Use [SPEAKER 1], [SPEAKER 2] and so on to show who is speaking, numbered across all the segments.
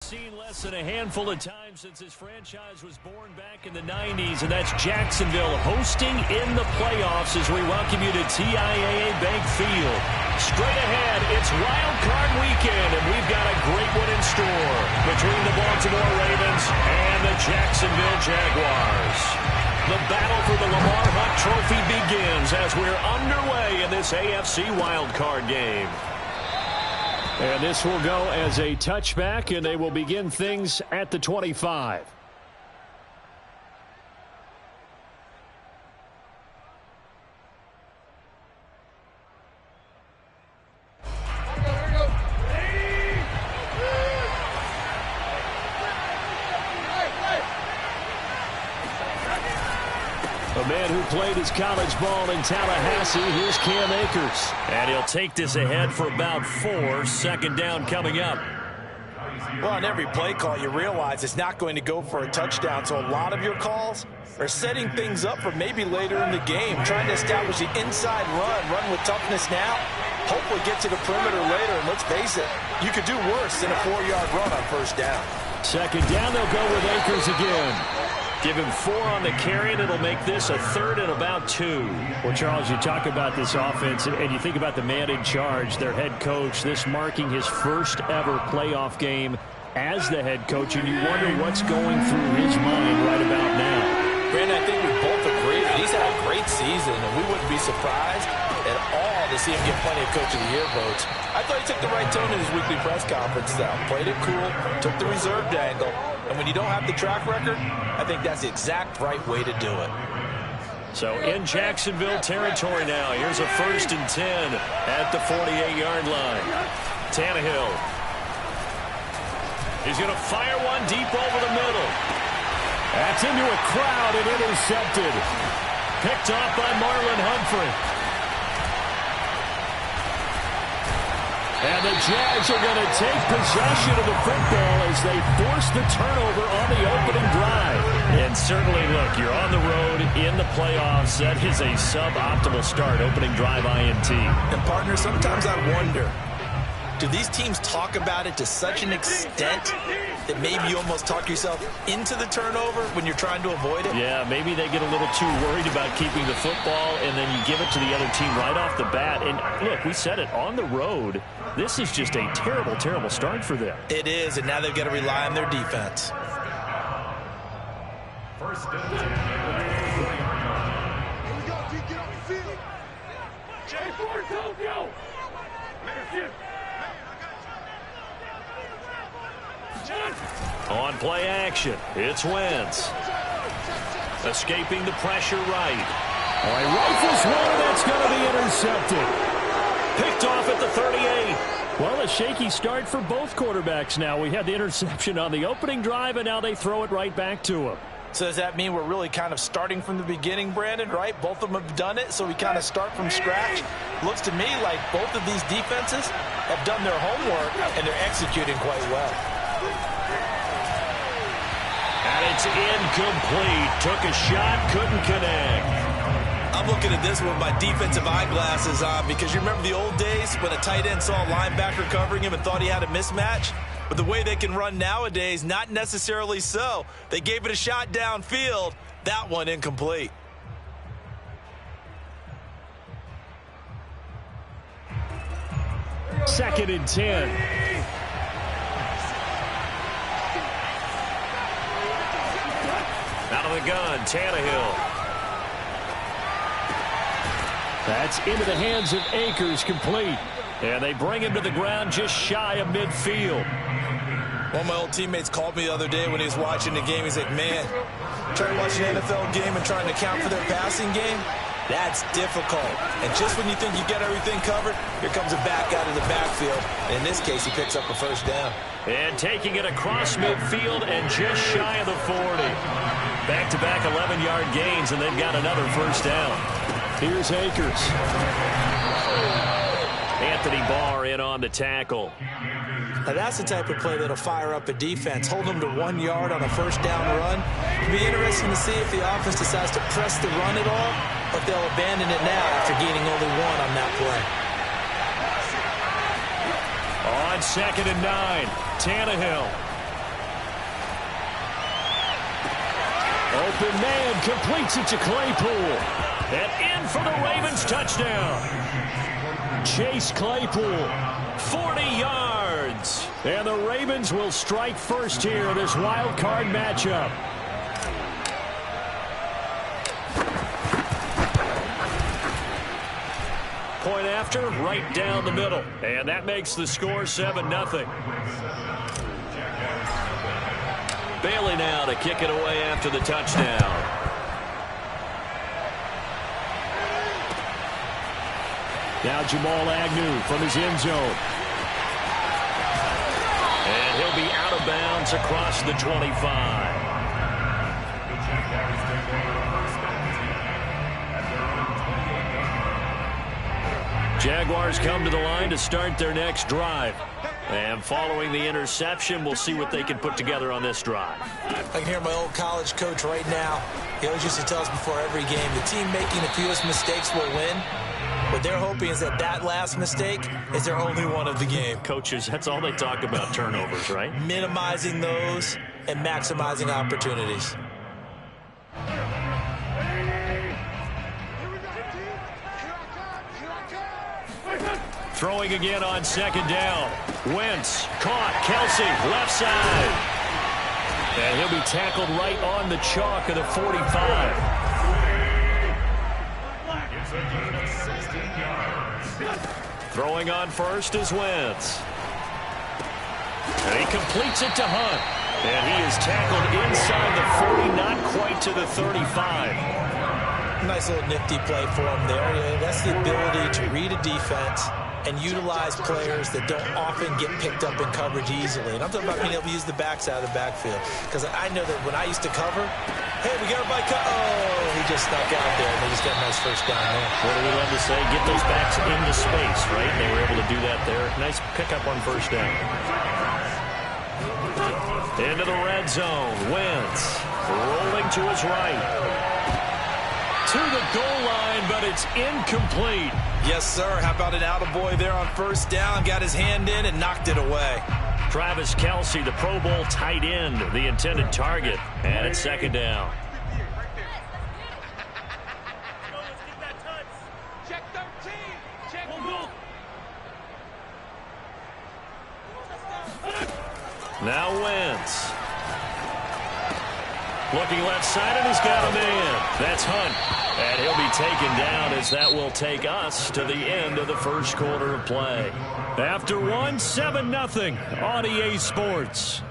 [SPEAKER 1] seen less than a handful of times since his franchise was born back in the 90s, and that's Jacksonville hosting in the playoffs as we welcome you to TIAA Bank Field. Straight ahead, it's Wild Card Weekend, and we've got a great one in store between the Baltimore Ravens and the Jacksonville Jaguars. The battle for the Lamar Hunt Trophy begins as we're underway in this AFC Wild Card game. And this will go as a touchback, and they will begin things at the 25. A man who played his college ball in Tallahassee, here's Cam Akers. And he'll take this ahead for about 4. Second down coming up.
[SPEAKER 2] Well, on every play call, you realize it's not going to go for a touchdown, so a lot of your calls are setting things up for maybe later in the game, trying to establish the inside run with toughness now, hopefully get to the perimeter later, and let's face it, you could do worse than a 4-yard run on first down.
[SPEAKER 1] Second down, they'll go with Akers again. Give him 4 on the carry, and it'll make this a 3rd and about 2. Well, Charles, you talk about this offense, and you think about the man in charge, their head coach, this marking his first ever playoff game as the head coach, and you wonder what's going through his mind right about now.
[SPEAKER 2] Brandon, I think we both agree that he's had a great season, and we wouldn't be surprised at all to see him get plenty of Coach of the Year votes. I thought he took the right tone in his weekly press conference, though. Played it cool, took the reserved angle, and when you don't have the track record, I think that's the exact right way to do it.
[SPEAKER 1] So in Jacksonville territory now, here's a 1st and 10 at the 48-yard line. Tannehill. He's going to fire one deep over the middle. That's into a crowd and intercepted. Picked off by Marlon Humphrey. And the Jags are going to take possession of the football as they force the turnover on the opening drive. And certainly, look, you're on the road in the playoffs. That is a suboptimal start, opening drive INT.
[SPEAKER 2] And, partner, sometimes I wonder, do these teams talk about it to such an extent that maybe you almost talk yourself into the turnover when you're trying to avoid it?
[SPEAKER 1] Yeah, maybe they get a little too worried about keeping the football, and then you give it to the other team right off the bat. And, look, we said it, on the road, this is just a terrible, terrible start for them.
[SPEAKER 2] It is, and now they've got to rely on their defense.
[SPEAKER 3] First and 10. Here we go, T. Get on the field. J4, don't go.
[SPEAKER 1] On play action, it's Wentz. Escaping the pressure right. All right, rifles one, that's going to be intercepted. Picked off at the 38. Well, a shaky start for both quarterbacks now. We had the interception on the opening drive, and now they throw it right back to him.
[SPEAKER 2] So does that mean we're really kind of starting from the beginning, Brandon, right? Both of them have done it, so we kind of start from scratch. Looks to me like both of these defenses have done their homework, and they're executing quite well.
[SPEAKER 1] And it's incomplete. Took a shot, couldn't connect.
[SPEAKER 2] I'm looking at this with my defensive eyeglasses on because you remember the old days when a tight end saw a linebacker covering him and thought he had a mismatch? But the way they can run nowadays, not necessarily so. They gave it a shot downfield. That one incomplete.
[SPEAKER 1] Second and 10. Out of the gun, Tannehill. That's into the hands of Akers, complete. And they bring him to the ground just shy of midfield.
[SPEAKER 2] One of my old teammates called me the other day when he was watching the game. He's like, man, trying to watch an NFL game and trying to account for their passing game, that's difficult. And just when you think you get everything covered, here comes a back out of the backfield. And in this case, he picks up a first down.
[SPEAKER 1] And taking it across midfield and just shy of the 40. Back-to-back 11-yard gains, and they've got another first down. Here's Akers. Anthony Barr in on the tackle.
[SPEAKER 2] Now that's the type of play that'll fire up a defense. Hold them to 1 yard on a first down run. It'll be interesting to see if the offense decides to press the run at all, or if they'll abandon it now after gaining only 1 on that play.
[SPEAKER 1] On 2nd and 9, Tannehill. Open man completes it to Claypool. And in for the Ravens touchdown. Chase Claypool, 40 yards. And the Ravens will strike first here in this wild card matchup. Point after, right down the middle. And that makes the score 7-0. Bailey now to kick it away after the touchdown. Now Jamal Agnew from his end zone. And he'll be out of bounds across the 25. Jaguars come to the line to start their next drive. And following the interception, we'll see what they can put together on this drive.
[SPEAKER 2] I can hear my old college coach right now. He always used to tell us before every game, the team making the fewest mistakes will win. What they're hoping is that that last mistake is their only one of the game.
[SPEAKER 1] Coaches, that's all they talk about, turnovers, right?
[SPEAKER 2] Minimizing those and maximizing opportunities.
[SPEAKER 1] Throwing again on second down. Wentz caught. Kelsey left side. And he'll be tackled right on the chalk of the 45. Throwing on first is Wentz. And he completes it to Hunt. And he is tackled inside the 40, not quite to the 35.
[SPEAKER 2] Nice little nifty play for him there. That's the ability to read a defense and utilize players that don't often get picked up in coverage easily. And I'm talking about being able to use the backs out of the backfield. Because I know that when I used to cover, hey, we got everybody oh, he just snuck out there, and they just got a nice first down there.
[SPEAKER 1] What do we love to say? Get those backs into space, right? And they were able to do that there. Nice pickup on first down. Into the red zone. Wentz rolling to his right. To the goal line, but it's incomplete.
[SPEAKER 2] Yes, sir. How about an attaboy there on first down? Got his hand in and knocked it away.
[SPEAKER 1] Travis Kelsey, the Pro Bowl tight end, the intended target. And it's second down.
[SPEAKER 3] Check 13. Check
[SPEAKER 1] Now Wentz. Looking left side, and he's got a man. That's Hunt. And he'll be taken down as that will take us to the end of the first quarter of play. After one, 7-0 on EA Sports.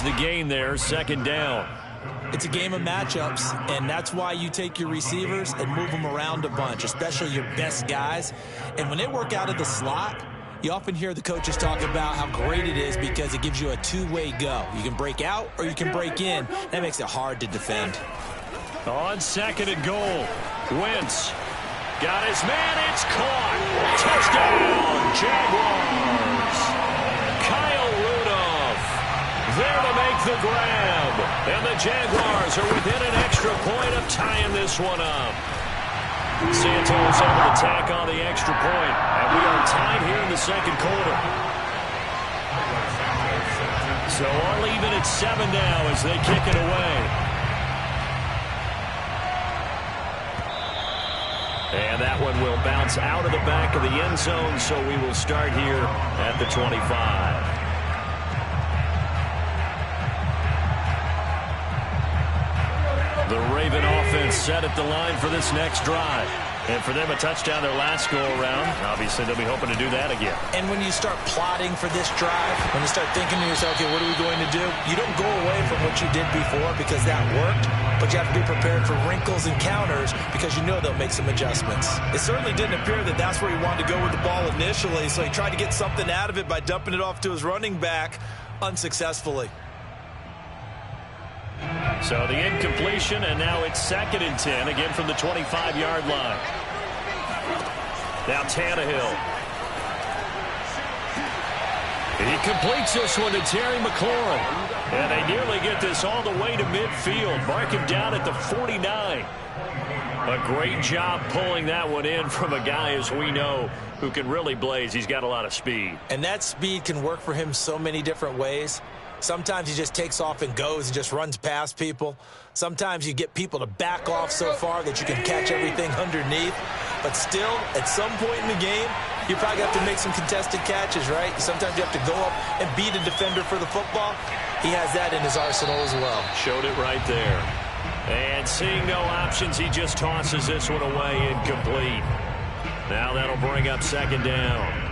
[SPEAKER 1] The gain there, second down.
[SPEAKER 2] It's a game of matchups, and that's why you take your receivers and move them around a bunch, especially your best guys. And when they work out of the slot, you often hear the coaches talk about how great it is because it gives you a two-way go. You can break out or you can break in. That makes it hard to defend.
[SPEAKER 1] On second and goal, Wentz got his man. It's caught. Touchdown, Jaguars. There to make the grab. And the Jaguars are within an extra point of tying this one up. Santos able to tack on the extra point. And we are tied here in the second quarter. So all even at 7 now as they kick it away. And that one will bounce out of the back of the end zone. So we will start here at the 25. The Raven offense set at the line for this next drive. And for them, a touchdown their last go-around. Obviously, they'll be hoping to do that again.
[SPEAKER 2] And when you start plotting for this drive, when you start thinking to yourself, okay, what are we going to do? You don't go away from what you did before because that worked, but you have to be prepared for wrinkles and counters because you know they'll make some adjustments. It certainly didn't appear that that's where he wanted to go with the ball initially, so he tried to get something out of it by dumping it off to his running back unsuccessfully.
[SPEAKER 1] So the incompletion, and now it's 2nd and 10, again from the 25-yard line. Now Tannehill. He completes this one to Terry McLaurin. And they nearly get this all the way to midfield. Mark him down at the 49. A great job pulling that one in from a guy, as we know, who can really blaze. He's got a lot of speed.
[SPEAKER 2] And that speed can work for him so many different ways. Sometimes he just takes off and goes and just runs past people. Sometimes you get people to back off so far that you can catch everything underneath. But still, at some point in the game, you probably have to make some contested catches, right? Sometimes you have to go up and beat a defender for the football. He has that in his arsenal as well.
[SPEAKER 1] Showed it right there. And seeing no options, he just tosses this one away, incomplete. Now that'll bring up second down.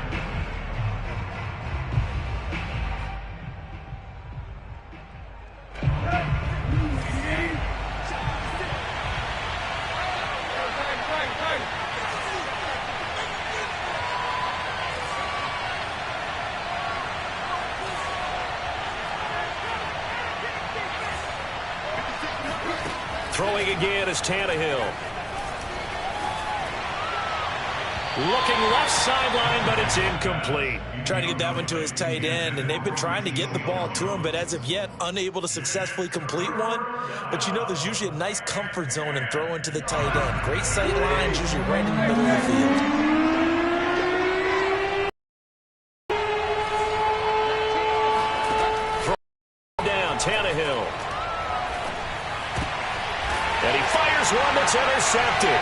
[SPEAKER 1] Throwing again is Tannehill. Looking left sideline, but it's incomplete.
[SPEAKER 2] Trying to get that one to his tight end, and they've been trying to get the ball to him, but as of yet, unable to successfully complete one. But you know there's usually a nice comfort zone in throwing to the tight end. Great sight lines, usually right in the middle of the field.
[SPEAKER 1] Tannehill. And he fires one that's intercepted.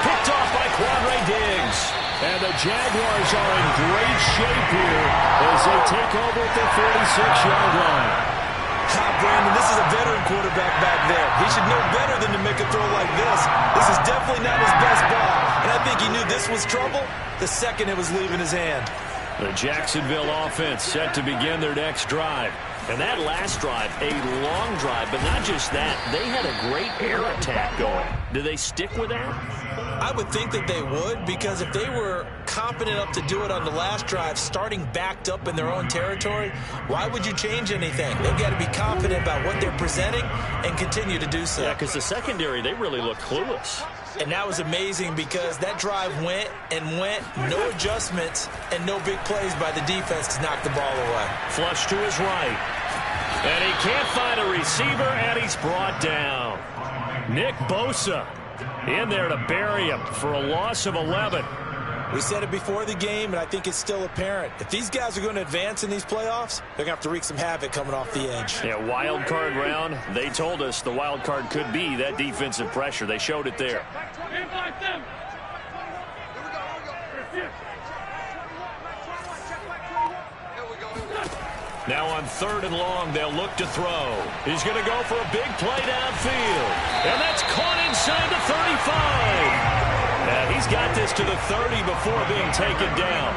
[SPEAKER 1] Picked off by Quandre Diggs. And the Jaguars are in great shape here as they take over at the 46-yard line.
[SPEAKER 2] Brandon, this is a veteran quarterback back there. He should know better than to make a throw like this. This is definitely not his best ball. And I think he knew this was trouble the second it was leaving his hand.
[SPEAKER 1] The Jacksonville offense set to begin their next drive. And that last drive, a long drive, but not just that. They had a great air attack going. Do they stick with that?
[SPEAKER 2] I would think that they would, because if they were confident enough to do it on the last drive, starting backed up in their own territory, why would you change anything? They've got to be confident about what they're presenting and continue to do so.
[SPEAKER 1] Yeah, because the secondary, they really look clueless.
[SPEAKER 2] And that was amazing because that drive went and went, no adjustments, and no big plays by the defense to knock the ball away.
[SPEAKER 1] Flush to his right. And he can't find a receiver, and he's brought down. Nick Bosa in there to bury him for a loss of 11.
[SPEAKER 2] We said it before the game, and I think it's still apparent. If these guys are going to advance in these playoffs, they're going to have to wreak some havoc coming off the edge.
[SPEAKER 1] Yeah, wild card round. They told us the wild card could be that defensive pressure. They showed it there. Now on 3rd and long, they'll look to throw. He's going to go for a big play downfield. And that's caught inside the 35. And he's got this to the 30 before being taken down.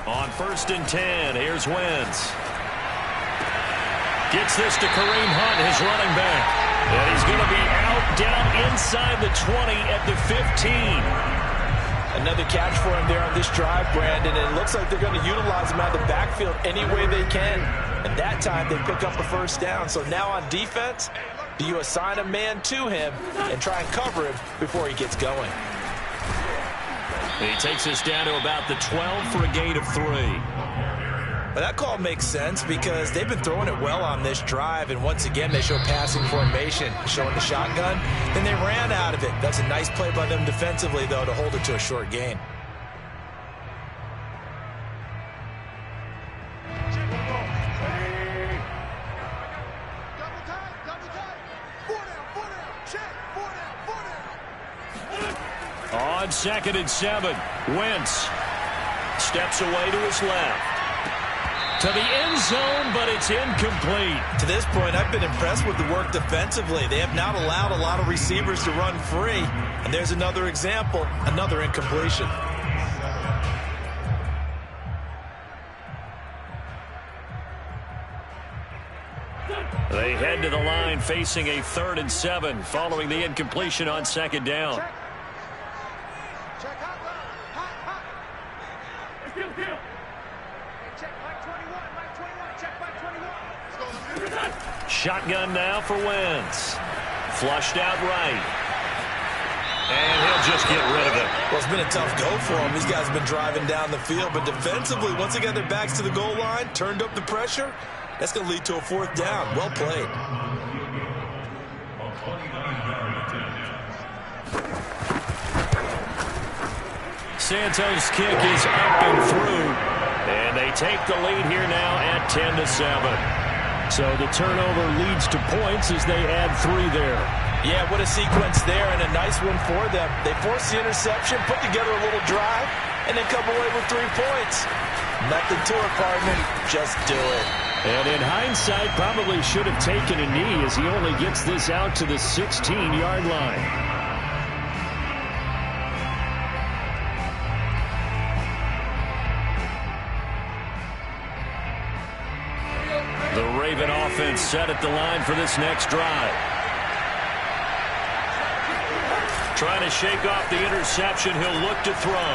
[SPEAKER 1] On 1st and 10, here's Wentz. Gets this to Kareem Hunt, his running back. And he's going to be out, down inside the 20 at the 15.
[SPEAKER 2] Another catch for him there on this drive, Brandon. And it looks like they're going to utilize him out of the backfield any way they can. And that time they pick up a first down. So now on defense, do you assign a man to him and try and cover him before he gets going?
[SPEAKER 1] And he takes us down to about the 12 for a gain of 3.
[SPEAKER 2] But that call makes sense because they've been throwing it well on this drive, and once again they show passing formation, showing the shotgun. Then they ran out of it. That's a nice play by them defensively, though, to hold it to a short gain.
[SPEAKER 1] On 2nd and 7, Wentz steps away to his left. To the end zone, but it's incomplete.
[SPEAKER 2] To this point, I've been impressed with the work defensively. They have not allowed a lot of receivers to run free. And there's another example, another incompletion.
[SPEAKER 1] They head to the line facing a 3rd and 7 following the incompletion on 2nd down. shotgun now for Wentz. Flushed out right. And he'll just get rid of it.
[SPEAKER 2] Well, it's been a tough go for him. These guys have been driving down the field. But defensively, once they got their backs to the goal line, turned up the pressure, that's going to lead to a 4th down. Well played.
[SPEAKER 1] Santos' kick is up and through. And they take the lead here now at 10-7. So the turnover leads to points as they add 3 there.
[SPEAKER 2] Yeah, what a sequence there, and a nice one for them. They forced the interception, put together a little drive, and then come away with 3 points. Nothing to it, partner. Just do it.
[SPEAKER 1] And in hindsight, probably should have taken a knee as he only gets this out to the 16-yard line. The Raven offense set at the line for this next drive. Trying to shake off the interception. He'll look to throw.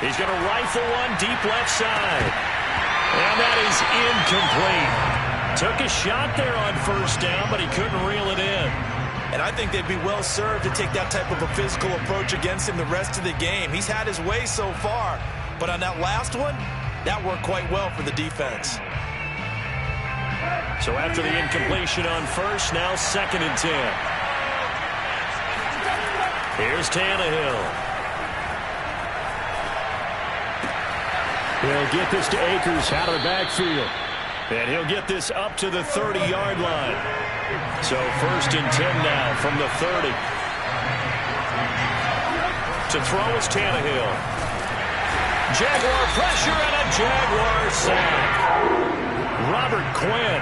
[SPEAKER 1] He's going to rifle one deep left side. And that is incomplete. Took a shot there on 1st down, but he couldn't reel it in.
[SPEAKER 2] And I think they'd be well served to take that type of a physical approach against him the rest of the game. He's had his way so far. But on that last one, that worked quite well for the defense.
[SPEAKER 1] So after the incompletion on 1st, now 2nd and 10. Here's Tannehill. He'll get this to Akers out of the backfield. And he'll get this up to the 30-yard line. So 1st and 10 now from the 30. To throw is Tannehill. Jaguar pressure and a Jaguar sack. Robert Quinn,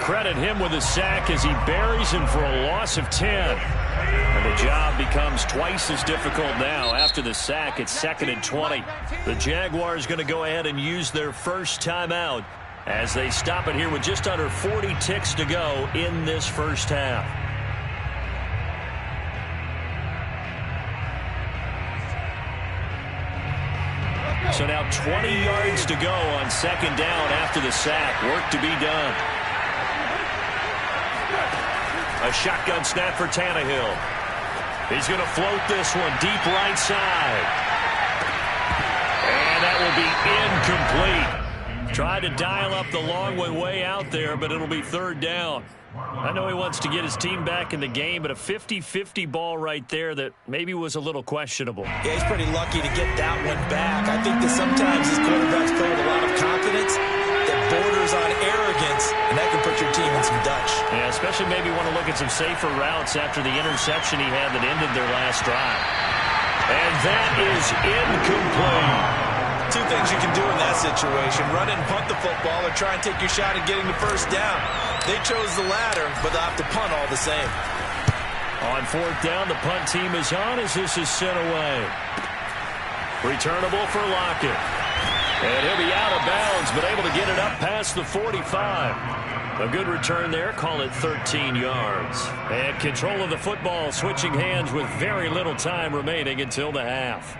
[SPEAKER 1] credit him with a sack as he buries him for a loss of 10. And the job becomes twice as difficult now. After the sack, it's 2nd and 20. The Jaguars going to go ahead and use their first timeout as they stop it here with just under 40 ticks to go in this first half. So now 20 yards to go on 2nd down after the sack. Work to be done. A shotgun snap for Tannehill. He's going to float this one deep right side. And that will be incomplete. Tried to dial up the long one way out there, but it'll be 3rd down. I know he wants to get his team back in the game, but a 50-50 ball right there that maybe was a little questionable.
[SPEAKER 2] Yeah, he's pretty lucky to get that one back. I think that sometimes his quarterbacks play with a lot of confidence that borders on arrogance, and that can put your team in some Dutch.
[SPEAKER 1] Yeah, especially maybe want to look at some safer routes after the interception he had that ended their last drive. And that is incomplete.
[SPEAKER 2] 2 things you can do in that situation: run and punt the football, or try and take your shot at getting the 1st down. They chose the latter, but they'll have to punt all the same.
[SPEAKER 1] On 4th down, the punt team is on as this is sent away. Returnable for Lockett. And he'll be out of bounds, but able to get it up past the 45. A good return there, call it 13 yards. And control of the football, switching hands with very little time remaining until the half.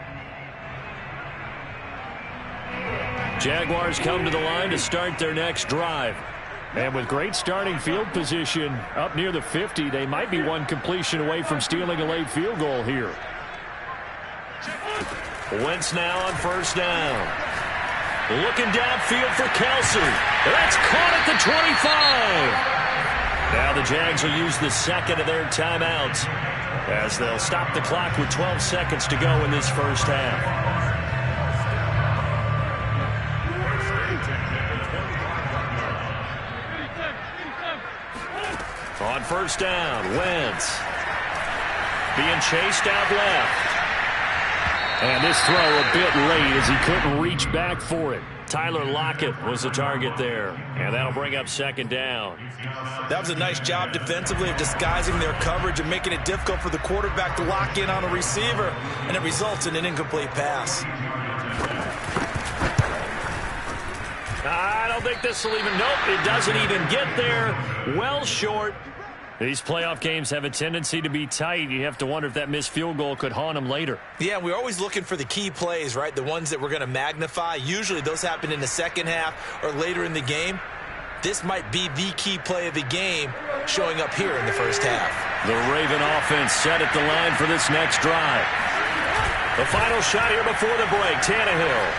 [SPEAKER 1] Jaguars come to the line to start their next drive. And with great starting field position up near the 50, they might be one completion away from stealing a late field goal here. Wentz now on 1st down. Looking downfield for Kelsey. That's caught at the 25. Now the Jags will use the 2nd of their timeouts as they'll stop the clock with 12 seconds to go in this first half. On 1st down, Wentz being chased out left. And this throw a bit late as he couldn't reach back for it. Tyler Lockett was the target there. And that'll bring up 2nd down.
[SPEAKER 2] That was a nice job defensively of disguising their coverage and making it difficult for the quarterback to lock in on a receiver. And it results in an incomplete pass.
[SPEAKER 1] I don't think this will even... Nope, it doesn't even get there. Well short. These playoff games have a tendency to be tight. You have to wonder if that missed field goal could haunt them later.
[SPEAKER 2] Yeah, we're always looking for the key plays, right? The ones that we're going to magnify. Usually those happen in the second half or later in the game. this might be the key play of the game showing up here in the first half.
[SPEAKER 1] The Raven offense set at the line for this next drive. The final shot here before the break. Tannehill.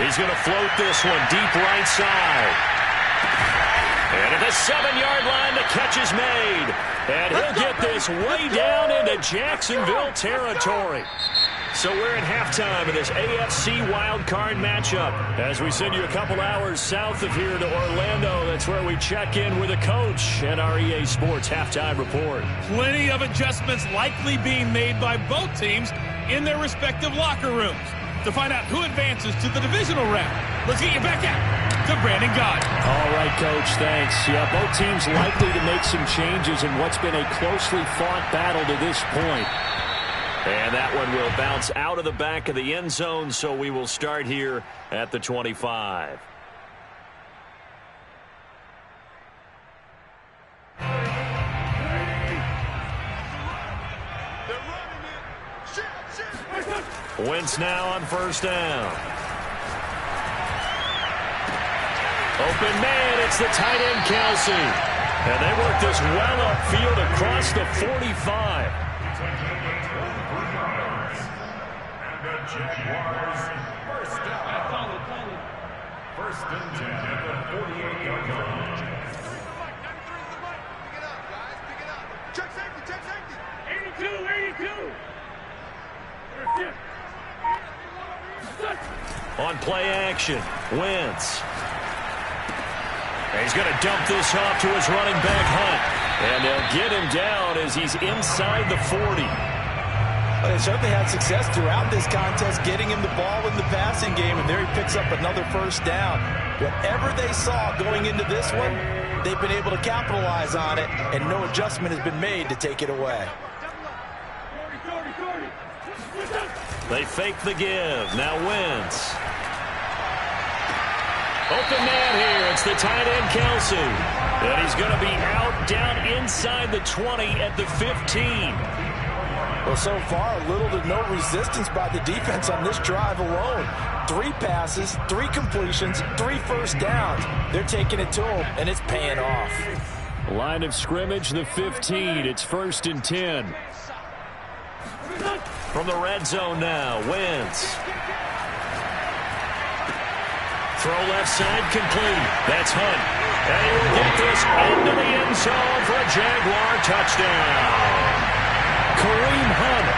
[SPEAKER 1] He's going to float this one deep right side. And at the 7-yard line, the catch is made. And he'll get this way down into Jacksonville territory. So we're in halftime of this AFC wildcard matchup. As we send you a couple hours south of here to Orlando, that's where we check in with the coach and our EA Sports halftime report.
[SPEAKER 4] Plenty of adjustments likely being made by both teams in their respective locker rooms. To find out who advances to the divisional round, let's get you back out to Brandon Gaudin.
[SPEAKER 1] All right, Coach, thanks. Yeah, both teams likely to make some changes in what's been a closely fought battle to this point. And that one will bounce out of the back of the end zone, so we will start here at the 25. Wentz now on first down. Open man, it's the tight end Kelsey. And they work this well upfield across the 45.
[SPEAKER 5] And the Jaguars first down. First and 10 at the 48-yard line.
[SPEAKER 3] Pick it up, guys. Pick it up. Check safety. Check safety.
[SPEAKER 4] 82.
[SPEAKER 1] On play action, Wentz. And he's going to dump this off to his running back, Hunt. And they'll get him down as he's inside the 40.
[SPEAKER 2] But they certainly had success throughout this contest getting him the ball in the passing game, and there he picks up another first down. Whatever they saw going into this one, they've been able to capitalize on it, and no adjustment has been made to take it away.
[SPEAKER 1] They fake the give. Now Wentz. Open man here. It's the tight end Kelsey. And he's going to be out down inside the 20 at the 15.
[SPEAKER 2] Well, so far, little to no resistance by the defense on this drive alone. 3 passes, 3 completions, 3 first downs. They're taking it to him, and it's paying off.
[SPEAKER 1] Line of scrimmage, the 15. It's first and 10. From the red zone now, Wentz. Throw left side complete. That's Hunt. And he will get this into the end zone for a Jaguar touchdown. Kareem Hunt,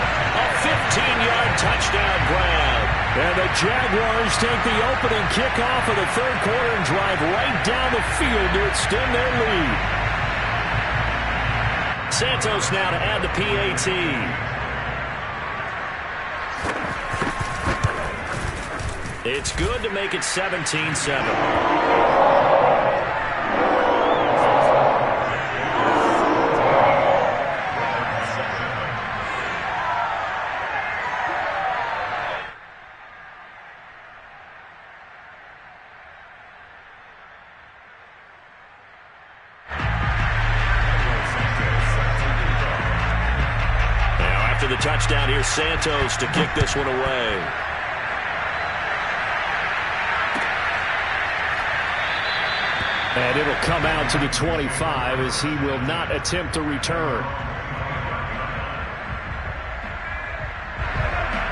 [SPEAKER 1] a 15-yard touchdown grab. And the Jaguars take the opening kickoff of the third quarter and drive right down the field to extend their lead. Santos now to add the PAT. It's good to make it 17-7. The touchdown here, Santos to kick this one away. And it'll come out to the 25 as he will not attempt to return.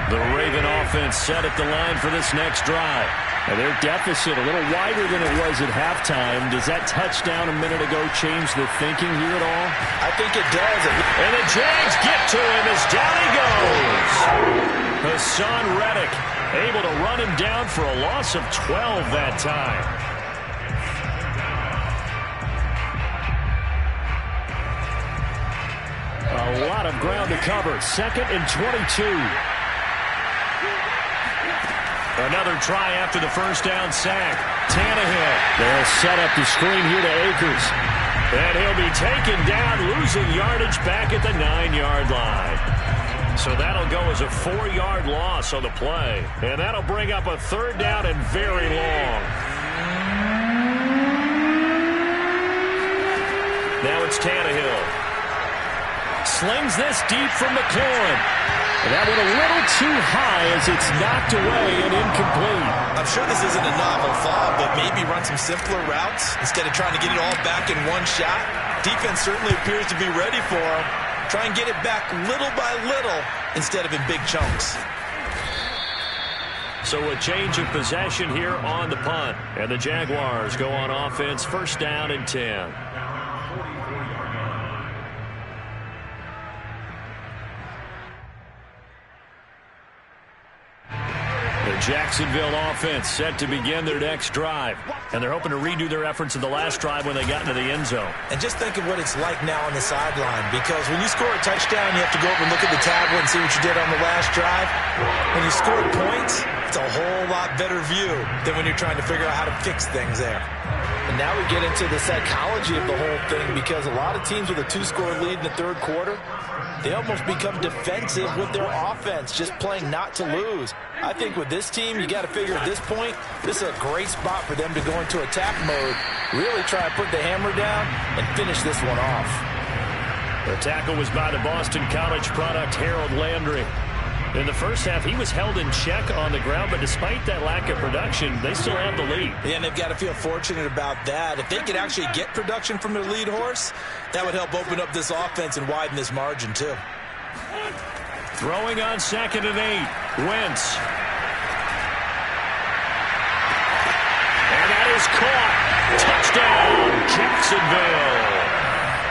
[SPEAKER 1] The Raven offense set at the line for this next drive. And their deficit a little wider than it was at halftime. Does that touchdown a minute ago change the thinking here at all?
[SPEAKER 2] I think it does.
[SPEAKER 1] And the Jags get to him as down he goes. Hassan Reddick able to run him down for a loss of 12 that time. A lot of ground to cover. 2nd and 22. Another try after the first down sack. Tannehill. They'll set up the screen here to Akers. And he'll be taken down, losing yardage back at the 9-yard line. So that'll go as a 4-yard loss on the play. And that'll bring up a 3rd down and very long. Now it's Tannehill. Slings this deep from McLaurin. And that went a little too high as it's knocked away and incomplete.
[SPEAKER 2] I'm sure this isn't a novel thought, but maybe run some simpler routes instead of trying to get it all back in one shot. Defense certainly appears to be ready for him. Try and get it back little by little instead of in big chunks.
[SPEAKER 1] So a change of possession here on the punt. And the Jaguars go on offense, first down and 10. The Jacksonville offense set to begin their next drive. And they're hoping to redo their efforts in the last drive when they got into the end zone.
[SPEAKER 2] And just think of what it's like now on the sideline, because when you score a touchdown, you have to go over and look at the tablet and see what you did on the last drive. When you score points, it's a whole lot better view than when you're trying to figure out how to fix things there. And now we get into the psychology of the whole thing, because a lot of teams with a 2-score lead in the third quarter, they almost become defensive with their offense, just playing not to lose. I think with this team, you got to figure at this point, this is a great spot for them to go into attack mode, really try to put the hammer down and finish this one off.
[SPEAKER 1] The tackle was by the Boston College product, Harold Landry. In the first half, he was held in check on the ground, but despite that lack of production, they still have the lead.
[SPEAKER 2] Yeah, and they've got to feel fortunate about that. If they could actually get production from their lead horse, that would help open up this offense and widen this margin, too.
[SPEAKER 1] Throwing on 2nd and 8, Wentz. And that is caught. Touchdown, Jacksonville.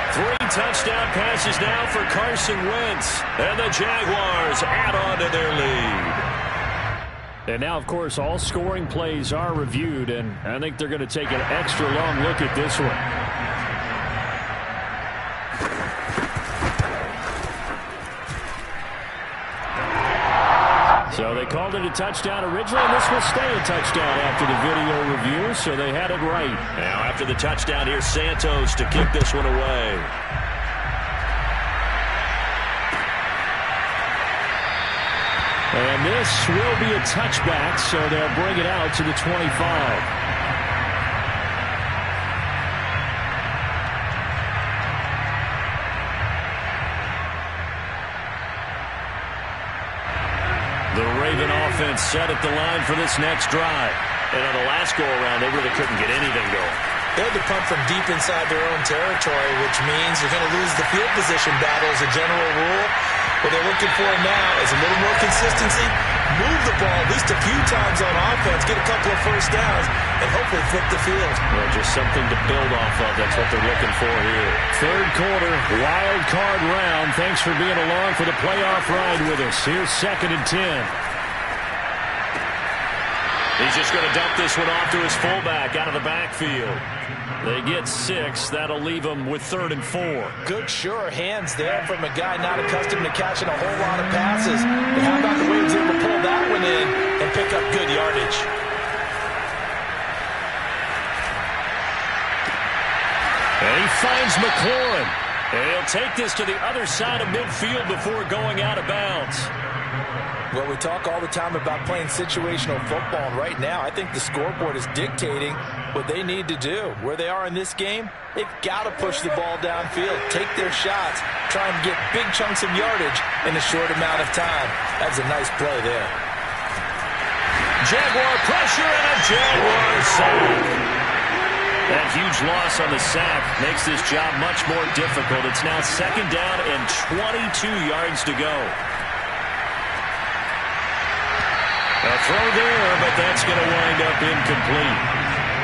[SPEAKER 1] 3 touchdown passes now for Carson Wentz. And the Jaguars add on to their lead. And now, of course, all scoring plays are reviewed, and I think they're going to take an extra long look at this one. So they called it a touchdown originally, and this will stay a touchdown after the video review, so they had it right. Now after the touchdown, here's Santos to kick this one away. And this will be a touchback, so they'll bring it out to the 25. The Raven offense set at the line for this next drive. And on the last go-around, they really couldn't get anything going.
[SPEAKER 2] They had to punt from deep inside their own territory, which means you're going to lose the field position battle as a general rule. What they're looking for now is a little more consistency, move the ball at least a few times on offense, get a couple of first downs, and hopefully flip the field.
[SPEAKER 1] Well, just something to build off of. That's what they're looking for here. Third quarter, wild card round. Thanks for being along for the playoff ride with us. Here's 2nd and 10. He's just going to dump this one off to his fullback out of the backfield. They get 6. That'll leave them with 3rd and 4.
[SPEAKER 2] Good, sure hands there from a guy not accustomed to catching a whole lot of passes. But how about the way he was able to pull that one in and pick up good yardage?
[SPEAKER 1] And he finds McLaurin. And he'll take this to the other side of midfield before going out of bounds.
[SPEAKER 2] Well, we talk all the time about playing situational football, and right now I think the scoreboard is dictating what they need to do. Where they are in this game, they've got to push the ball downfield, take their shots, try and get big chunks of yardage in a short amount of time. That's a nice play there.
[SPEAKER 1] Jaguar pressure and a Jaguar sack. That huge loss on the sack makes this job much more difficult. It's now 2nd down and 22 yards to go. A throw there, but that's going to wind up incomplete.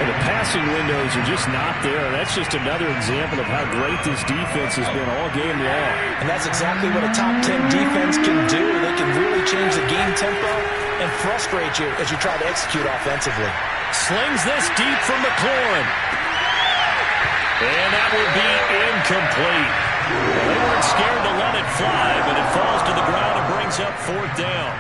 [SPEAKER 1] And the passing windows are just not there. That's just another example of how great this defense has been all game long.
[SPEAKER 2] And that's exactly what a top 10 defense can do. They can really change the game tempo and frustrate you as you try to execute offensively.
[SPEAKER 1] Slings this deep from McLaurin. And that will be incomplete. They weren't scared to let it fly, but it falls to the ground and brings up 4th down.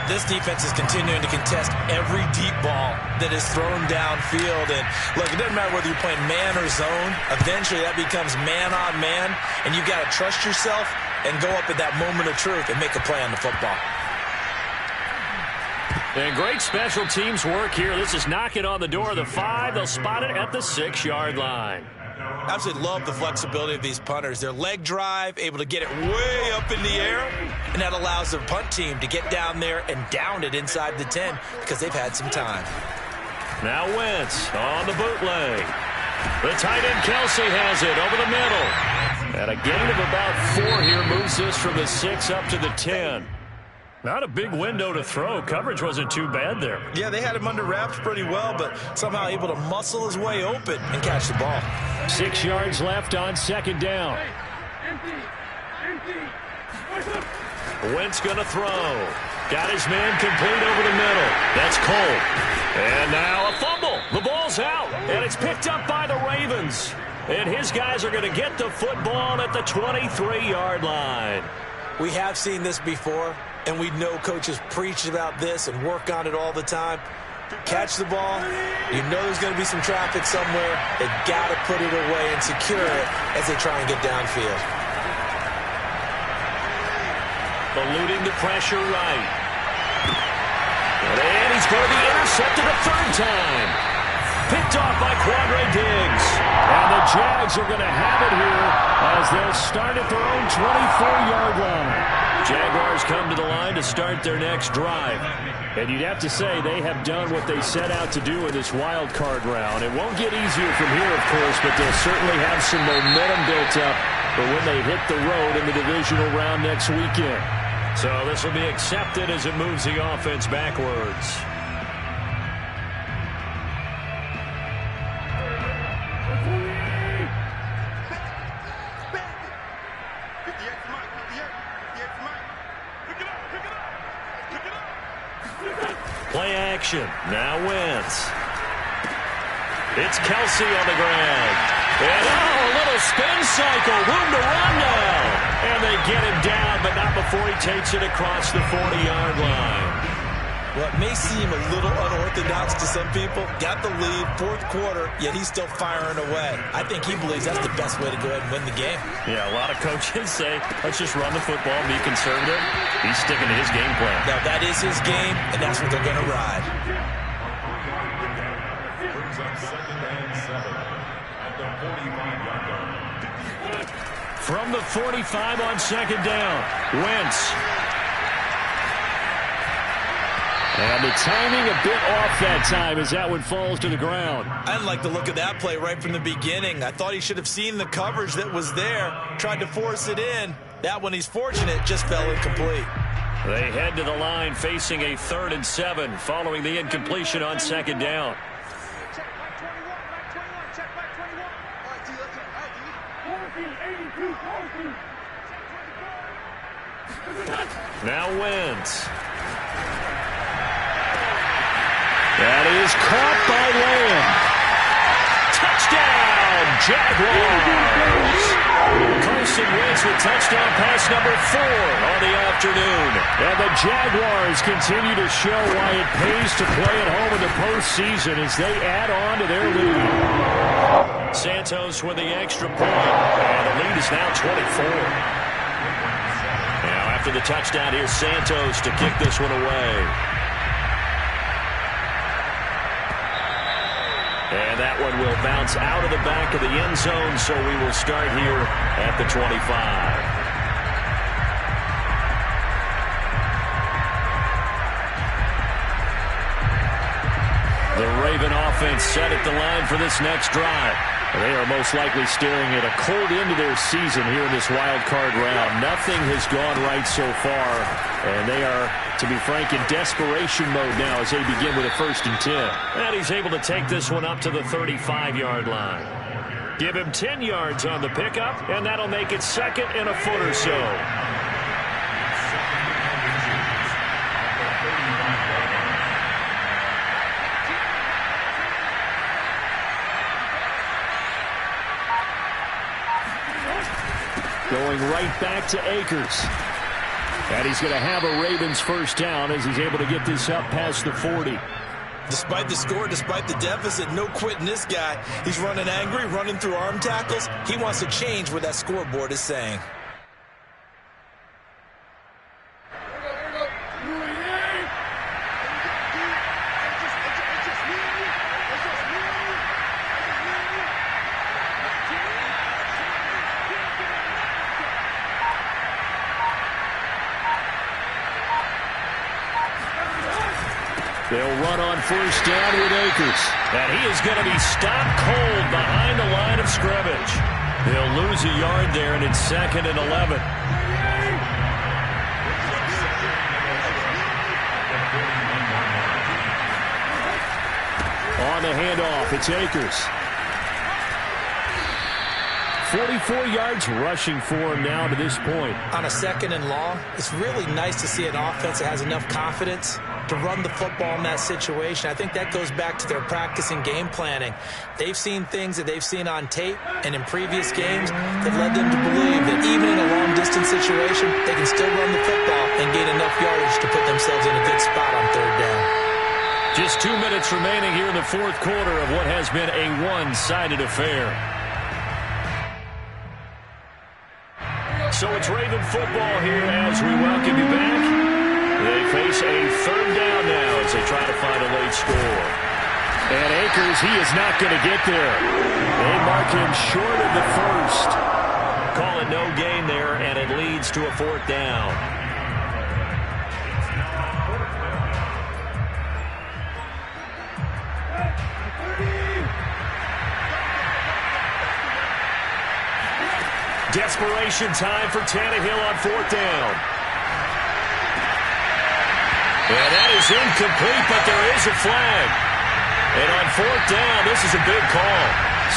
[SPEAKER 2] This defense is continuing to contest every deep ball that is thrown downfield. And look, it doesn't matter whether you're playing man or zone. Eventually that becomes man on man. And you've got to trust yourself and go up at that moment of truth and make a play on the football.
[SPEAKER 1] And great special teams work here. This is knocking on the door of the 5. They'll spot it at the 6-yard line.
[SPEAKER 2] Absolutely love the flexibility of these punters. Their leg drive, able to get it way up in the air, and that allows their punt team to get down there and down it inside the 10 because they've had some time.
[SPEAKER 1] Now Wentz on the bootleg. The tight end Kelsey has it over the middle. And a gain of about 4 here moves this from the 6 up to the 10. Not a big window to throw. Coverage wasn't too bad there.
[SPEAKER 2] Yeah, they had him under wraps pretty well, but somehow able to muscle his way open and catch the ball.
[SPEAKER 1] 6 yards left on second down. Wentz going to throw. Got his man complete over the middle. That's Cole. And now a fumble. The ball's out, and it's picked up by the Ravens. And his guys are going to get the football at the 23-yard line.
[SPEAKER 2] We have seen this before, and we know coaches preach about this and work on it all the time. Catch the ball. You know there's going to be some traffic somewhere. They've got to put it away and secure it as they try and get downfield.
[SPEAKER 1] Eluding the pressure right. And he's going to be intercepted a third time. Picked off by Quandre Diggs. And the Jags are going to have it here as they'll start at their own 24-yard line. Jaguars come to the line to start their next drive. And you'd have to say they have done what they set out to do in this wild card round. It won't get easier from here, of course, but they'll certainly have some momentum built up for when they hit the road in the divisional round next weekend. So this will be accepted as it moves the offense backwards. Play action. Now Wentz. It's Kelsey on the ground. And a little spin cycle. Room to run now. And they get him down, but not before he takes it across the 40-yard line.
[SPEAKER 2] Well, it may seem a little unorthodox to some people. Got the lead, fourth quarter, yet he's still firing away. I think he believes that's the best way to go ahead and win the game.
[SPEAKER 1] Yeah, a lot of coaches say, let's just run the football, be conservative. He's sticking to his game plan.
[SPEAKER 2] Now, that is his game, and that's what they're going to ride.
[SPEAKER 5] Brings up 2nd and 7 at the 45-yard line.
[SPEAKER 1] From the 45 on second down, Wentz. And the timing a bit off that time as that one falls to the ground.
[SPEAKER 2] I didn't like the look of that play right from the beginning. I thought he should have seen the coverage that was there, tried to force it in. That one, he's fortunate, just fell incomplete.
[SPEAKER 1] They head to the line facing a 3rd and 7 following the incompletion on second down. Now Wentz. That is caught by Lamb. Touchdown, Jaguars. Carson Wentz with touchdown pass number 4 on the afternoon. And the Jaguars continue to show why it pays to play at home in the postseason as they add on to their lead. Santos with the extra point. And the lead is now 24. Now after the touchdown, here's Santos to kick this one away. And that one will bounce out of the back of the end zone, so we will start here at the 25. The Raven offense set at the line for this next drive. They are most likely staring at a cold end to their season here in this wild card round. Nothing has gone right so far, and they are, to be frank, in desperation mode now as they begin with a 1st and 10. And he's able to take this one up to the 35-yard line. Give him 10 yards on the pickup, and that'll make it 2nd and a foot or so. Going right back to Akers. And he's going to have a Ravens 1st down as he's able to get this up past the 40.
[SPEAKER 2] Despite the score, despite the deficit, no quitting this guy. He's running angry, running through arm tackles. He wants to change what that scoreboard is saying.
[SPEAKER 1] run on first down with Akers. And he is going to be stopped cold behind the line of scrimmage. He'll lose a yard there, and it's 2nd and 11. On the handoff, it's Akers. 44 yards rushing for him now to this point.
[SPEAKER 2] On a 2nd and long, it's really nice to see an offense that has enough confidence to run the football in that situation. I think that goes back to their practice and game planning. They've seen things that they've seen on tape and in previous games that led them to believe that even in a long-distance situation, they can still run the football and gain enough yardage to put themselves in a good spot on 3rd down.
[SPEAKER 1] Just 2 minutes remaining here in the 4th quarter of what has been a one-sided affair. So it's Raven football here as we welcome you back. They face a 3rd down now as they try to find a late score. And Akers, he is not going to get there. They mark him short of the 1st. Call it no gain there, and it leads to a 4th down. Desperation time for Tannehill on 4th down. And that is incomplete, but there is a flag. And on 4th down, this is a big call.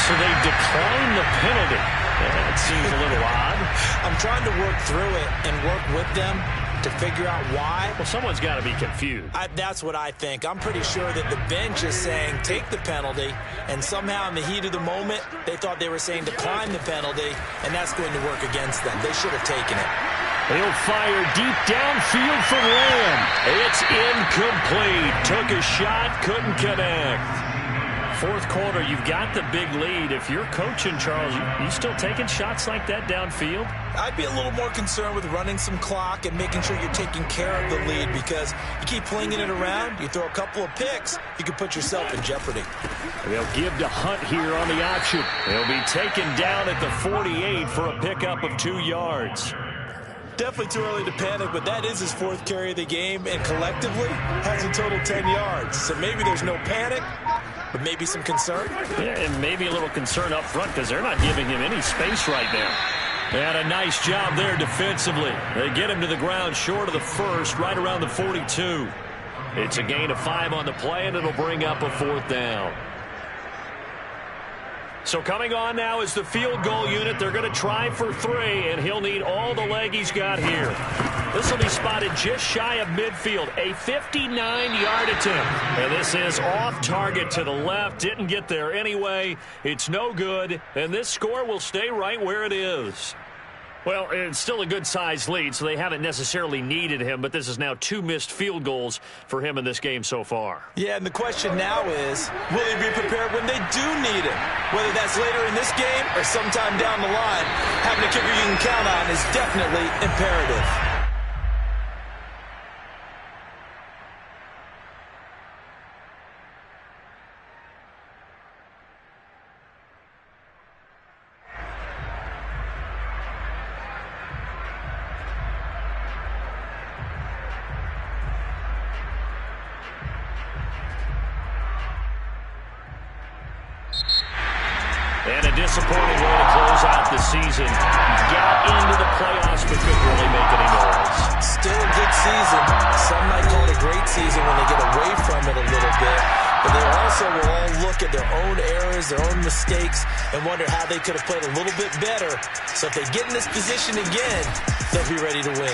[SPEAKER 1] So they decline the penalty. That seems a little odd.
[SPEAKER 2] I'm trying to work through it and work with them to figure out why.
[SPEAKER 1] Well, someone's got to be confused.
[SPEAKER 2] That's what I think. I'm pretty sure that the bench is saying take the penalty, and somehow in the heat of the moment, they thought they were saying decline the penalty, and that's going to work against them. They should have taken it.
[SPEAKER 1] He'll fire deep downfield from Lamb. It's incomplete. Took a shot, couldn't connect. 4th quarter, you've got the big lead. If you're coaching, Charles, you still taking shots like that downfield?
[SPEAKER 2] I'd be a little more concerned with running some clock and making sure you're taking care of the lead, because you keep flinging it around, you throw a couple of picks, you can put yourself in jeopardy.
[SPEAKER 1] They'll give to Hunt here on the option. He'll be taken down at the 48 for a pickup of 2 yards.
[SPEAKER 2] Definitely too early to panic, but that is his 4th carry of the game, and collectively has a total 10 yards. So maybe there's no panic, but maybe some concern.
[SPEAKER 1] Yeah, and maybe a little concern up front because they're not giving him any space right now. They had a nice job there defensively. They get him to the ground short of the 1st, right around the 42. It's a gain of 5 on the play, and it'll bring up a 4th down. So coming on now is the field goal unit. They're going to try for 3, and he'll need all the leg he's got here. This will be spotted just shy of midfield. A 59-yard attempt. And this is off target to the left. Didn't get there anyway. It's no good, and this score will stay right where it is. Well, it's still a good-sized lead, so they haven't necessarily needed him, but this is now 2 missed field goals for him in this game so far.
[SPEAKER 2] Yeah, and the question now is, will he be prepared when they do need him? Whether that's later in this game or sometime down the line, having a kicker you can count on is definitely imperative.
[SPEAKER 1] And a disappointing way to close out the season. Got into the playoffs, but couldn't really make any noise.
[SPEAKER 2] Still a good season. Some might call it a great season when they get away from it a little bit. But they also will all look at their own errors, their own mistakes, and wonder how they could have played a little bit better. So if they get in this position again, they'll be ready to win.